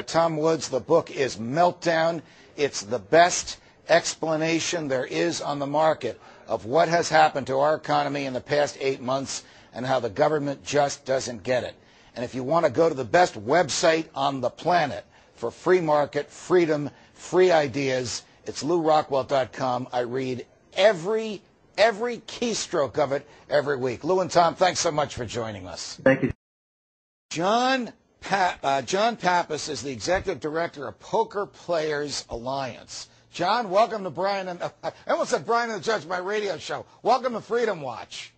Tom Woods. The book is Meltdown. It's the best explanation there is on the market of what has happened to our economy in the past 8 months and how the government just doesn't get it. And if you want to go to the best website on the planet for free market, freedom, free ideas, it's LewRockwell.com. I read every keystroke of it every week. Lew and Tom, thanks so much for joining us. Thank you. John Pappas is the executive director of Poker Players Alliance. John, welcome to Brian and I almost said Brian and the Judge, my radio show. Welcome to Freedom Watch.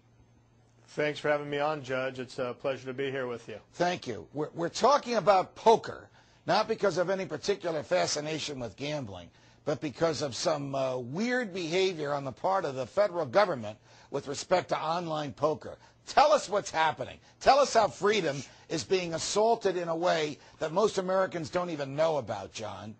Thanks for having me on, Judge. It's a pleasure to be here with you. Thank you. We're talking about poker, not because of any particular fascination with gambling, but because of some weird behavior on the part of the federal government with respect to online poker. Tell us what's happening. Tell us how freedom is being assaulted in a way that most Americans don't even know about, John.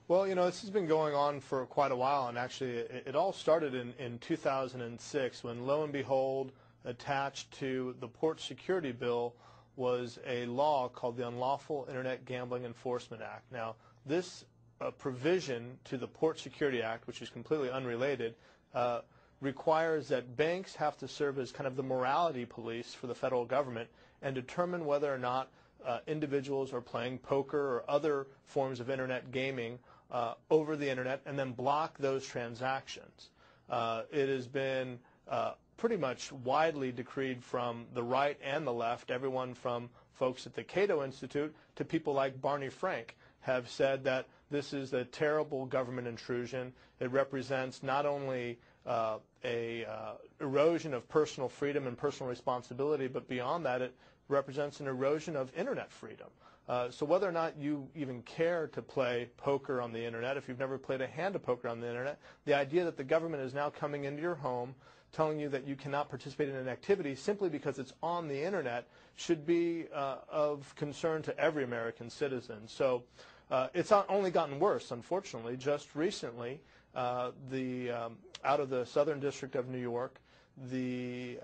Well, you know, this has been going on for quite a while, and actually it all started in 2006 when, lo and behold, attached to the Port Security Bill was a law called the Unlawful Internet Gambling Enforcement Act. Now, this provision to the Port Security Act, which is completely unrelated, requires that banks have to serve as kind of the morality police for the federal government and determine whether or not individuals are playing poker or other forms of Internet gaming over the Internet and then block those transactions. It has been pretty much widely decreed from the right and the left. Everyone from folks at the Cato Institute to people like Barney Frank have said that this is a terrible government intrusion. It represents not only erosion of personal freedom and personal responsibility, but beyond that, it represents an erosion of Internet freedom. So whether or not you even care to play poker on the Internet, if you've never played a hand of poker on the Internet, the idea that the government is now coming into your home telling you that you cannot participate in an activity simply because it's on the Internet should be of concern to every American citizen. So it's only gotten worse, unfortunately. Just recently, out of the Southern District of New York, the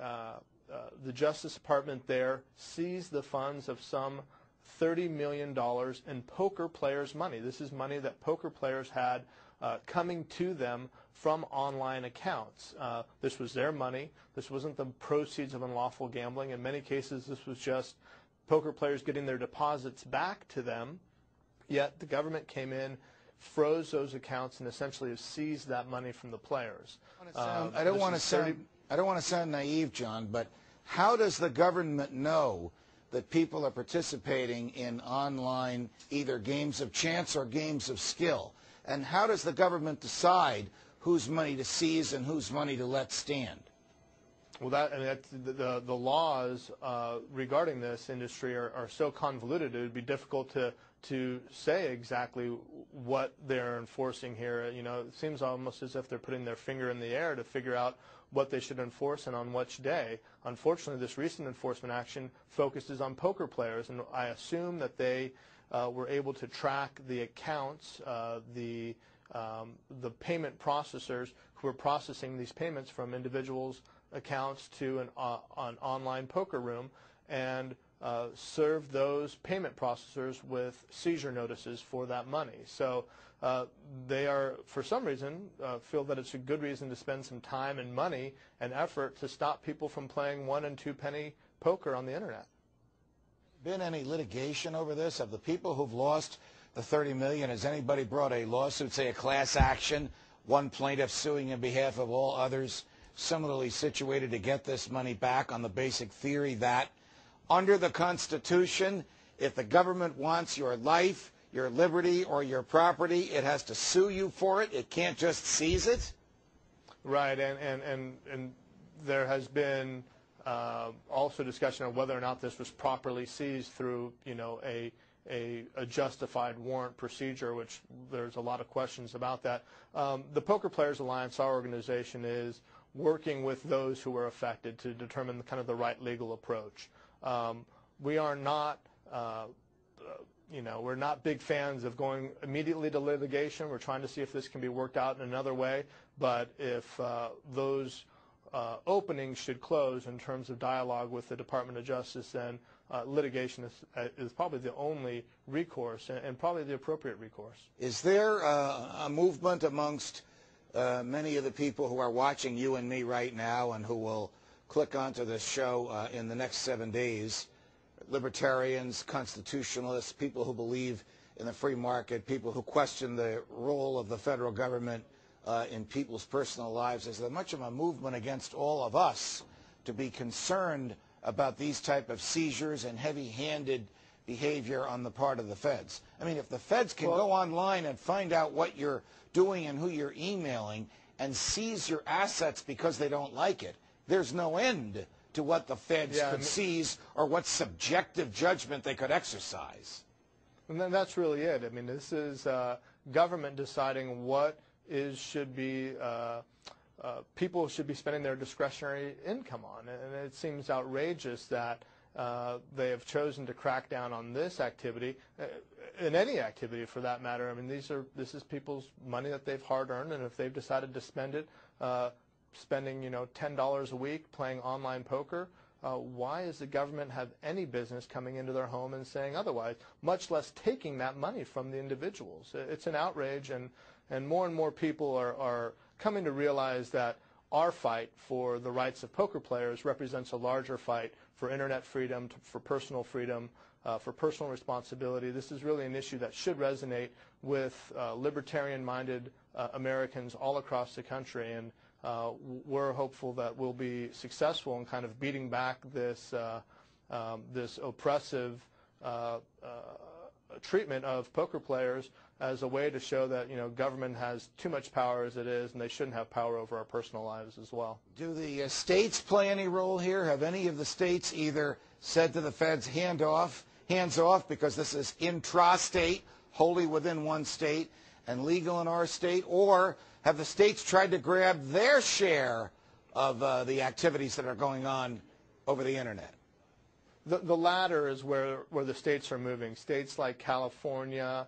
Justice Department there seized the funds of some $30 million in poker players' money. This is money that poker players had coming to them from online accounts. This was their money. This wasn't the proceeds of unlawful gambling. In many cases, this was just poker players getting their deposits back to them, yet the government came in, froze those accounts, and essentially have seized that money from the players. I don't want to sound naive, John, but how does the government know that people are participating in online either games of chance or games of skill? And how does the government decide whose money to seize and whose money to let stand? Well, the laws regarding this industry are so convoluted, it would be difficult to say exactly what they're enforcing here. You know, it seems almost as if they're putting their finger in the air to figure out what they should enforce and on which day. Unfortunately, this recent enforcement action focuses on poker players, and I assume that they were able to track the accounts, the payment processors who are processing these payments from individuals' accounts to an online poker room, and serve those payment processors with seizure notices for that money. So they are, for some reason, feel that it's a good reason to spend some time and money and effort to stop people from playing 1- and 2-penny poker on the Internet. Been any litigation over this? Have the people who've lost the $30 million, has anybody brought a lawsuit, say a class action, one plaintiff suing in behalf of all others similarly situated to get this money back on the basic theory that under the Constitution, if the government wants your life, your liberty, or your property, it has to sue you for it? It can't just seize it? Right, and there has been also discussion of whether or not this was properly seized through, you know, a justified warrant procedure, which there's a lot of questions about that. The Poker Players Alliance, our organization, is working with those who are affected to determine kind of the right legal approach. We are not, we're not big fans of going immediately to litigation. We're trying to see if this can be worked out in another way. But if those openings should close in terms of dialogue with the Department of Justice, then litigation is probably the only recourse and probably the appropriate recourse. Is there a movement amongst many of the people who are watching you and me right now and who will click onto this show in the next 7 days, libertarians, constitutionalists, people who believe in the free market, people who question the role of the federal government in people's personal lives? Is there much of a movement against all of us to be concerned about these type of seizures and heavy-handed behavior on the part of the feds? I mean, if the feds can go online and find out what you're doing and who you're emailing and seize your assets because they don't like it, there's no end to what the feds could seize or what subjective judgment they could exercise. And then that's really it. I mean, this is government deciding what should be people should be spending their discretionary income on, and it seems outrageous that they have chosen to crack down on this activity, in any activity for that matter. I mean, this is people's money that they've hard-earned, and if they've decided to spend it, spending $10 a week playing online poker, why does the government have any business coming into their home and saying otherwise, much less taking that money from the individuals? It's an outrage, and more people are coming to realize that our fight for the rights of poker players represents a larger fight for internet freedom, for personal freedom, for personal responsibility. This is really an issue that should resonate with libertarian-minded Americans all across the country, and we're hopeful that we'll be successful in kind of beating back this this oppressive treatment of poker players as a way to show that government has too much power as it is, and they shouldn't have power over our personal lives as well. Do the states play any role here? Have any of the states either said to the feds, hands off, because this is intrastate, wholly within one state and legal in our state, or have the states tried to grab their share of the activities that are going on over the internet? The latter is where the states are moving. States like California,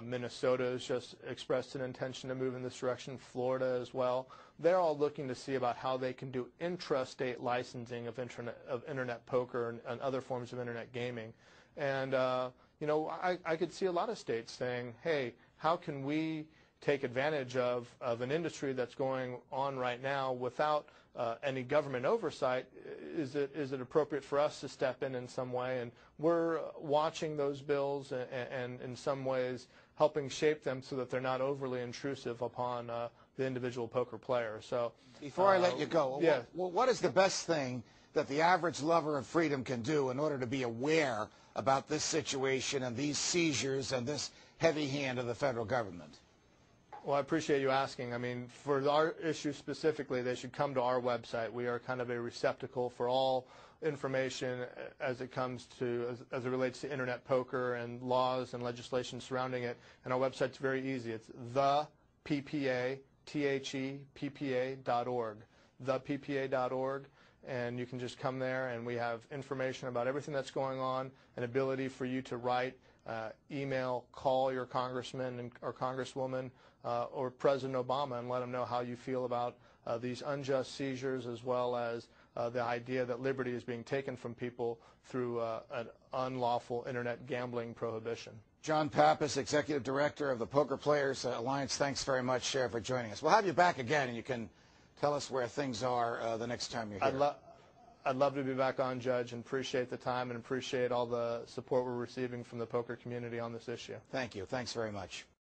Minnesota has just expressed an intention to move in this direction, Florida as well. They're all looking to see about how they can do intrastate licensing of internet poker and other forms of internet gaming. And I could see a lot of states saying, hey, how can we take advantage of an industry that's going on right now without any government oversight? Is it appropriate for us to step in some way? And we're watching those bills and in some ways helping shape them so that they're not overly intrusive upon the individual poker player. So before I let you go, what is the best thing that the average lover of freedom can do in order to be aware about this situation and these seizures and this heavy hand of the federal government? Well, I appreciate you asking. I mean, for our issue specifically, they should come to our website. We are kind of a receptacle for all information as it comes to, as it relates to internet poker and laws and legislation surrounding it. And our website's very easy. It's theppa.org, theppa.org. And you can just come there, and we have information about everything that's going on, an ability for you to write, email, call your congressman or congresswoman or President Obama and let them know how you feel about these unjust seizures, as well as the idea that liberty is being taken from people through an unlawful internet gambling prohibition. John Pappas, Executive Director of the Poker Players Alliance, thanks very much, Sheriff, for joining us. We'll have you back again, and you can tell us where things are the next time you're here. I'd love to be back on, Judge, and appreciate the time and appreciate all the support we're receiving from the poker community on this issue. Thank you. Thanks very much.